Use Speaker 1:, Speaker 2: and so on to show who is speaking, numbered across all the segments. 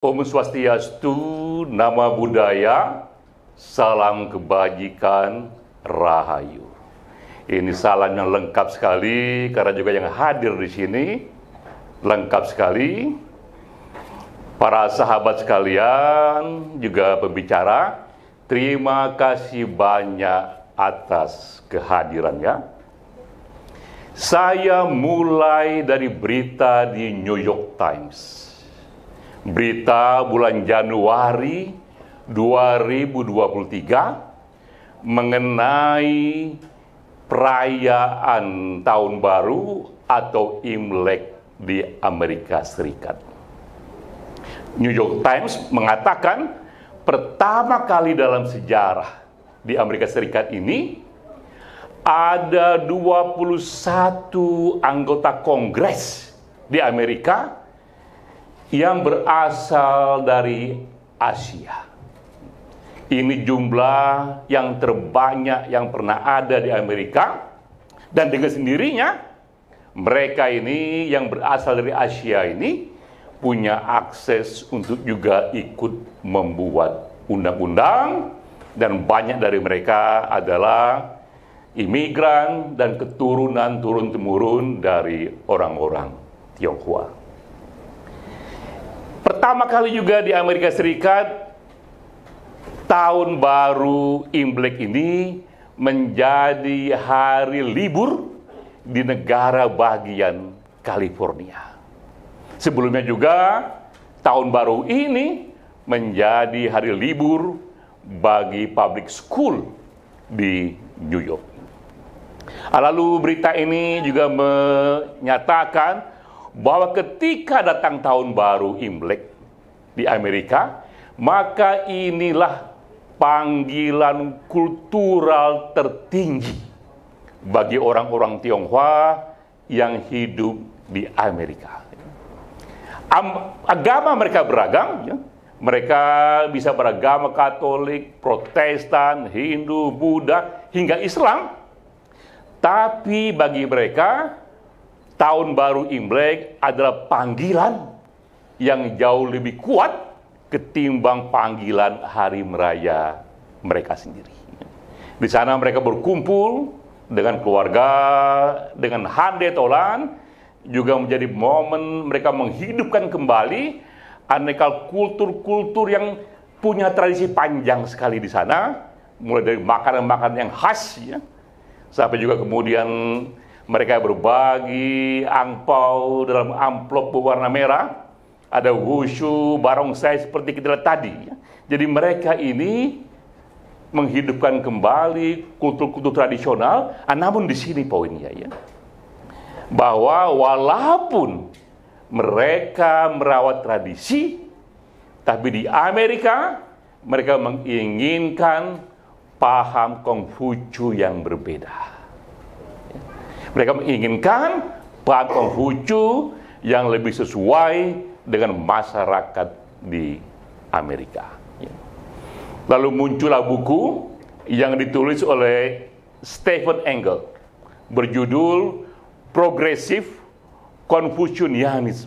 Speaker 1: Om Swastiastu, nama budaya, salam kebajikan, rahayu. Ini salam yang lengkap sekali karena juga yang hadir di sini lengkap sekali. Para sahabat sekalian, juga pembicara, terima kasih banyak atas kehadirannya. Saya mulai dari berita di New York Times. Berita bulan Januari 2023 mengenai perayaan Tahun Baru atau Imlek di Amerika Serikat. New York Times mengatakan pertama kali dalam sejarah di Amerika Serikat ini ada 21 anggota Kongres di Amerika yang berasal dari Asia. Ini jumlah yang terbanyak yang pernah ada di Amerika, dan dengan sendirinya mereka ini yang berasal dari Asia ini punya akses untuk juga ikut membuat undang-undang, dan banyak dari mereka adalah imigran dan keturunan turun-temurun dari orang-orang Tionghoa. Pertama kali juga di Amerika Serikat, Tahun Baru Imlek ini menjadi hari libur di negara bagian California. Sebelumnya juga, Tahun Baru ini menjadi hari libur bagi public school di New York. Lalu berita ini juga menyatakan bahwa ketika datang Tahun Baru Imlek di Amerika, maka inilah panggilan kultural tertinggi bagi orang-orang Tionghoa yang hidup di Amerika. Agama mereka beragam, ya. Mereka bisa beragama Katolik, Protestan, Hindu, Buddha, hingga Islam. Tapi bagi mereka, Tahun Baru Imlek adalah panggilan yang jauh lebih kuat ketimbang panggilan hari meraya mereka sendiri. Di sana mereka berkumpul dengan keluarga, dengan handai tolan, juga menjadi momen mereka menghidupkan kembali aneka kultur-kultur yang punya tradisi panjang sekali di sana, mulai dari makanan-makanan yang khas, ya, sampai juga kemudian mereka berbagi angpau dalam amplop berwarna merah. Ada wushu, barongsai seperti kita lihat tadi. Jadi mereka ini menghidupkan kembali kultur-kultur tradisional. Namun di sini poinnya, ya, bahwa walaupun mereka merawat tradisi, tapi di Amerika mereka menginginkan paham Konghucu yang berbeda. Mereka menginginkan paham Konghucu yang lebih sesuai dengan masyarakat di Amerika. Lalu muncullah buku yang ditulis oleh Stephen Engel berjudul Progressive Confucianism.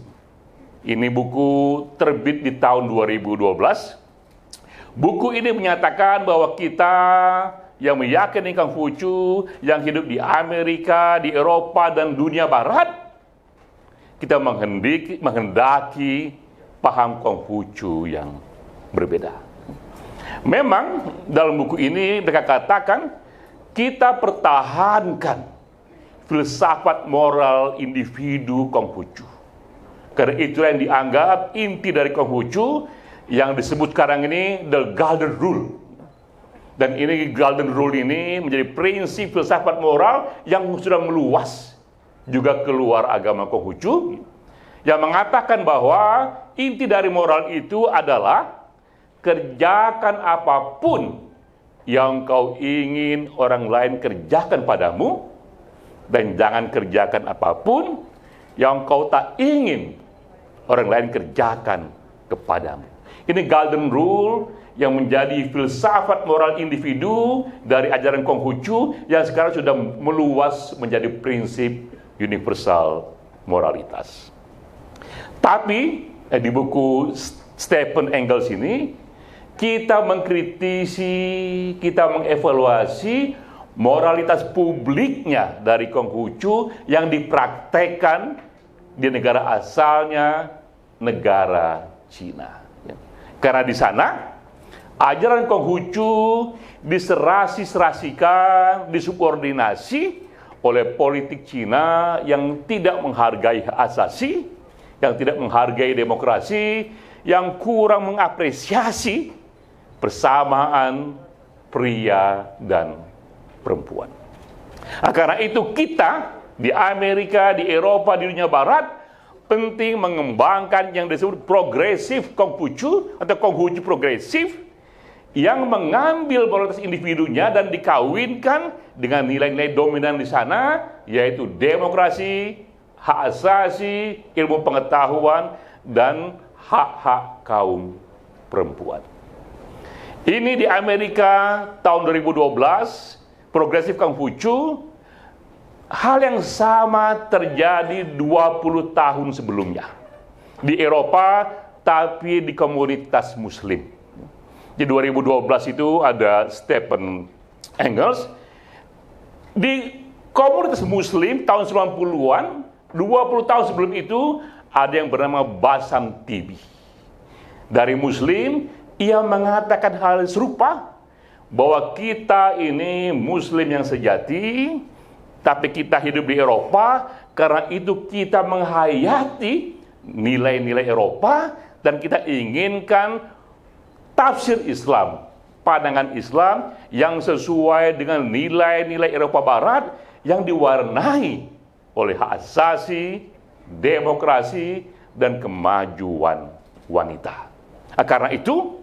Speaker 1: Ini buku terbit di tahun 2012. Buku ini menyatakan bahwa kita yang meyakini Konghucu, yang hidup di Amerika, di Eropa, dan dunia Barat, kita menghendaki paham Konghucu yang berbeda. Memang dalam buku ini mereka katakan kita pertahankan filsafat moral individu Konghucu. Karena itu yang dianggap inti dari Konghucu yang disebut sekarang ini the Golden Rule. Dan ini Golden Rule ini menjadi prinsip filsafat moral yang sudah meluas juga keluar agama Konghucu, yang mengatakan bahwa inti dari moral itu adalah kerjakan apapun yang kau ingin orang lain kerjakan padamu, dan jangan kerjakan apapun yang kau tak ingin orang lain kerjakan kepadamu. Ini Golden Rule yang menjadi filsafat moral individu dari ajaran Konghucu yang sekarang sudah meluas menjadi prinsip universal moralitas. Tapi di buku Stephen Engels ini, kita mengkritisi, kita mengevaluasi moralitas publiknya dari Konghucu yang dipraktekkan di negara asalnya, negara Cina. Karena di sana ajaran Konghucu diserasi-serasikan, disubordinasi oleh politik Cina yang tidak menghargai hak asasi, yang tidak menghargai demokrasi, yang kurang mengapresiasi persamaan pria dan perempuan. Karena itu kita di Amerika, di Eropa, di dunia Barat penting mengembangkan yang disebut progresif Konghucu atau Konghucu progresif yang mengambil moralitas individunya dan dikawinkan dengan nilai-nilai dominan di sana, yaitu demokrasi, hak asasi, ilmu pengetahuan, dan hak-hak kaum perempuan. Ini di Amerika tahun 2012, progresif Konghucu, hal yang sama terjadi 20 tahun sebelumnya. Di Eropa, tapi di komunitas Muslim. Di 2012 itu ada Stephen Engels. Di komunitas Muslim tahun 90-an, 20 tahun sebelum itu, ada yang bernama Bassam Tibi. Dari Muslim, ia mengatakan hal serupa, bahwa kita ini Muslim yang sejati, tapi kita hidup di Eropa, karena itu kita menghayati nilai-nilai Eropa, dan kita inginkan tafsir Islam, pandangan Islam yang sesuai dengan nilai-nilai Eropa Barat yang diwarnai oleh hak asasi, demokrasi, dan kemajuan wanita. Karena itu,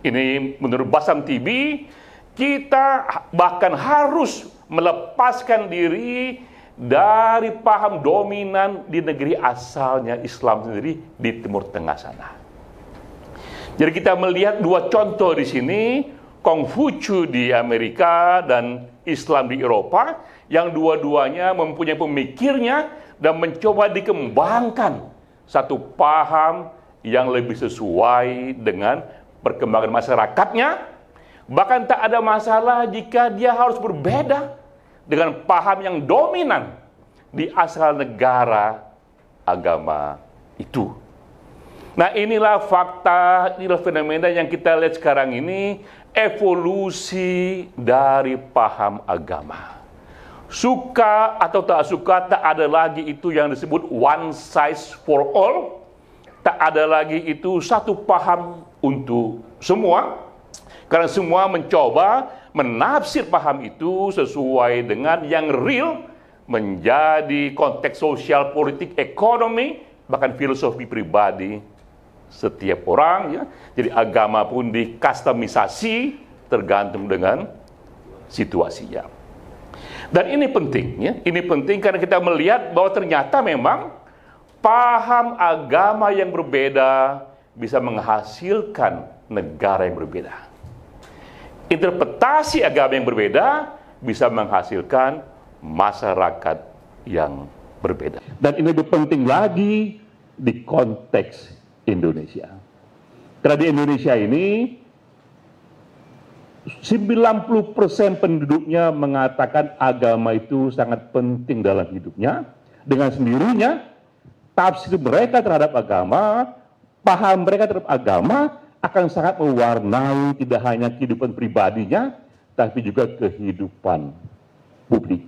Speaker 1: ini menurut Bassam Tibi, kita bahkan harus melepaskan diri dari paham dominan di negeri asalnya Islam sendiri di Timur Tengah sana. Jadi kita melihat dua contoh di sini, Konghucu di Amerika dan Islam di Eropa, yang dua-duanya mempunyai pemikirnya dan mencoba dikembangkan satu paham yang lebih sesuai dengan perkembangan masyarakatnya. Bahkan tak ada masalah jika dia harus berbeda dengan paham yang dominan di asal negara agama itu. Nah, inilah fakta, inilah fenomena yang kita lihat sekarang ini, evolusi dari paham agama. Suka atau tak suka, tak ada lagi itu yang disebut one size for all. Tak ada lagi itu satu paham untuk semua. Karena semua mencoba menafsir paham itu sesuai dengan yang real, menjadi konteks sosial, politik, ekonomi, bahkan filosofi pribadi setiap orang, ya. Jadi agama pun dikustomisasi tergantung dengan situasinya. Dan ini penting, ya. Ini penting karena kita melihat bahwa ternyata memang paham agama yang berbeda bisa menghasilkan negara yang berbeda. Interpretasi agama yang berbeda bisa menghasilkan masyarakat yang berbeda. Dan ini lebih penting lagi di konteks Indonesia. Karena di Indonesia ini 90% penduduknya mengatakan agama itu sangat penting dalam hidupnya. Dengan sendirinya tafsir mereka terhadap agama, paham mereka terhadap agama akan sangat mewarnai tidak hanya kehidupan pribadinya, tapi juga kehidupan publik.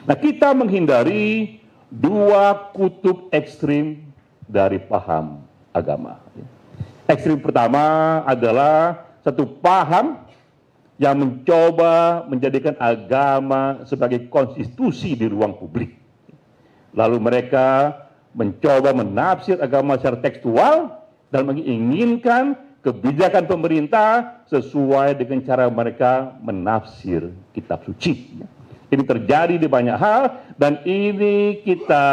Speaker 1: Nah, kita menghindari dua kutub ekstrim dari paham agama. Ekstrim pertama adalah satu paham yang mencoba menjadikan agama sebagai konstitusi di ruang publik. Lalu mereka mencoba menafsir agama secara tekstual dan menginginkan kebijakan pemerintah sesuai dengan cara mereka menafsir kitab suci. Ini terjadi di banyak hal dan ini kita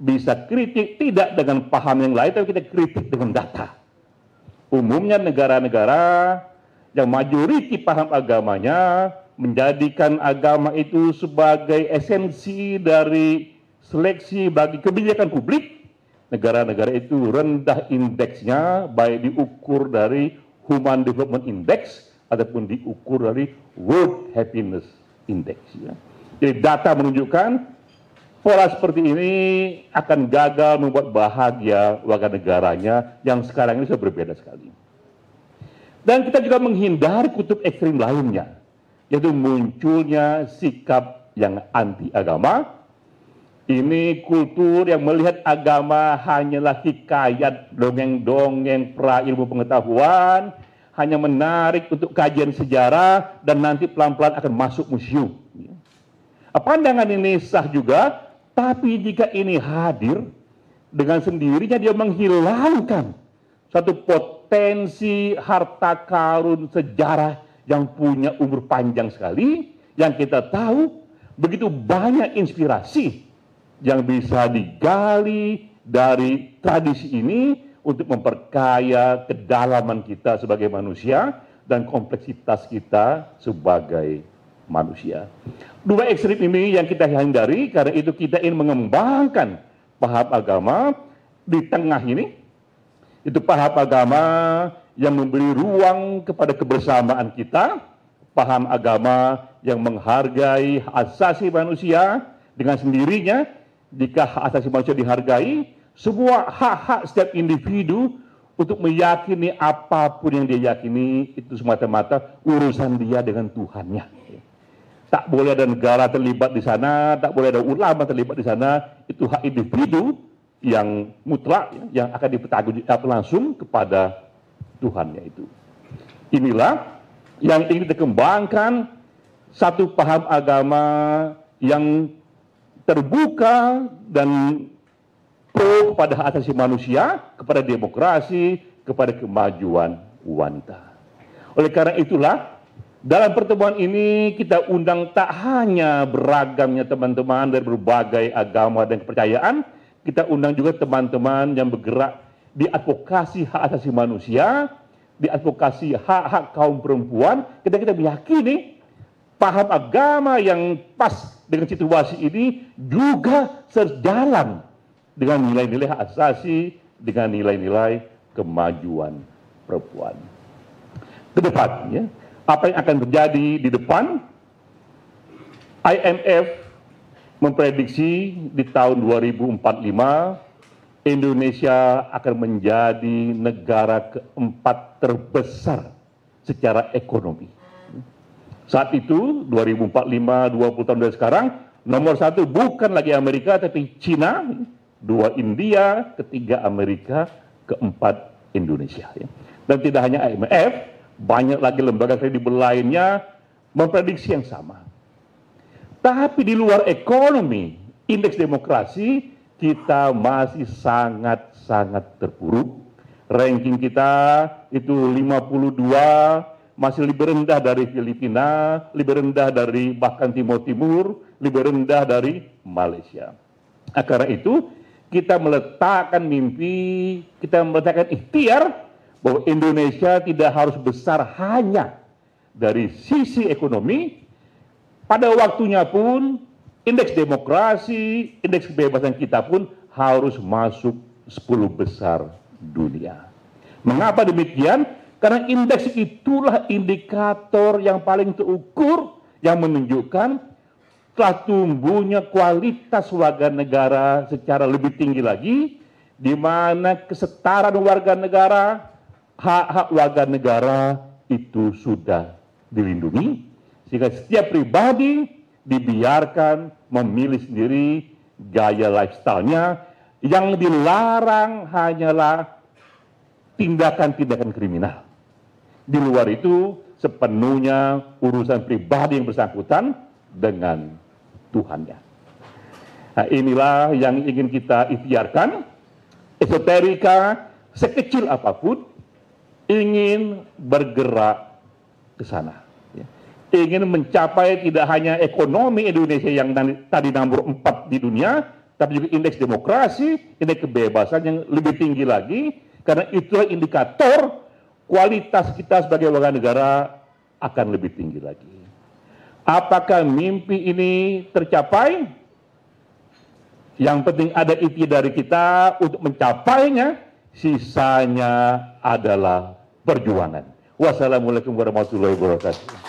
Speaker 1: bisa kritik tidak dengan paham yang lain, tapi kita kritik dengan data. Umumnya negara-negara yang majoriti paham agamanya menjadikan agama itu sebagai esensi dari seleksi bagi kebijakan publik,
Speaker 2: negara-negara itu rendah indeksnya, baik diukur dari Human Development Index ataupun diukur dari World Happiness Index. Ya. Jadi data menunjukkan pola seperti ini akan gagal membuat bahagia warga negaranya yang sekarang ini sudah berbeda sekali. Dan kita juga menghindari kutub ekstrim lainnya, yaitu munculnya sikap yang anti agama. Ini kultur yang melihat agama hanyalah hikayat, dongeng-dongeng pra ilmu pengetahuan, hanya menarik untuk kajian sejarah dan nanti pelan-pelan akan masuk museum. Pandangan ini sah juga, tapi jika ini hadir, dengan sendirinya dia menghilangkan satu potensi harta karun sejarah yang punya umur panjang sekali, yang kita tahu begitu banyak inspirasi yang bisa digali dari tradisi ini untuk memperkaya kedalaman kita sebagai manusia dan kompleksitas kita sebagai manusia. Dua ekstrim ini yang kita hindari, karena itu kita ingin mengembangkan paham agama di tengah ini. Itu paham agama yang memberi ruang kepada kebersamaan kita, paham agama yang menghargai hak asasi manusia. Dengan sendirinya, jika hak asasi manusia dihargai, semua hak-hak setiap individu untuk meyakini apapun yang dia yakini itu semata-mata urusan dia dengan Tuhannya. Tak boleh ada negara terlibat di sana, tak boleh ada ulama terlibat di sana. Itu hak individu yang mutlak, yang akan dipertanggungjawabkan langsung kepada Tuhannya itu. Inilah yang ingin dikembangkan, satu paham agama yang terbuka dan pro kepada hak asasi manusia, kepada demokrasi, kepada kemajuan wanita. Oleh karena itulah, dalam pertemuan ini kita undang tak hanya beragamnya teman-teman dari berbagai agama dan kepercayaan, kita undang juga teman-teman yang bergerak di advokasi hak asasi manusia, di advokasi hak-hak kaum perempuan. Kita meyakini paham agama yang pas dengan situasi ini juga sejalan dengan nilai-nilai hak asasi, dengan nilai-nilai kemajuan perempuan. Kedepannya, apa yang akan terjadi di depan? IMF memprediksi di tahun 2045 Indonesia akan menjadi negara keempat terbesar secara ekonomi. Saat itu 2045, 20 tahun dari sekarang, nomor satu bukan lagi Amerika tapi Cina, dua India, ketiga Amerika, keempat Indonesia. Dan tidak hanya IMF, banyak lagi lembaga kredibel lainnya memprediksi yang sama. Tapi di luar ekonomi, indeks demokrasi kita masih sangat-sangat terpuruk. Ranking kita itu 52, masih lebih rendah dari Filipina, lebih rendah dari bahkan Timur Timur, lebih rendah dari Malaysia. Karena itu kita meletakkan mimpi, kita meletakkan ikhtiar bahwa Indonesia tidak harus besar hanya dari sisi ekonomi. Pada waktunya pun indeks demokrasi, indeks kebebasan kita pun harus masuk 10 besar dunia. Mengapa demikian? Karena indeks itulah indikator yang paling terukur yang menunjukkan telah tumbuhnya kualitas warga negara secara lebih tinggi lagi, di mana kesetaraan warga negara, hak-hak warga negara itu sudah dilindungi, sehingga setiap pribadi dibiarkan memilih sendiri gaya lifestyle-nya. Yang dilarang hanyalah tindakan-tindakan kriminal. Di luar itu sepenuhnya urusan pribadi yang bersangkutan dengan Tuhannya. Nah, inilah yang ingin kita ikhtiarkan. Esoterika sekecil apapun ingin bergerak ke sana. Ingin mencapai tidak hanya ekonomi Indonesia yang tadi nomor 4 di dunia, tapi juga indeks demokrasi, indeks kebebasan yang lebih tinggi lagi, karena itulah indikator kualitas kita sebagai warga negara akan lebih tinggi lagi. Apakah mimpi ini tercapai? Yang penting ada ikhtiar dari kita untuk mencapainya, sisanya adalah perjuangan. Wassalamualaikum warahmatullahi wabarakatuh.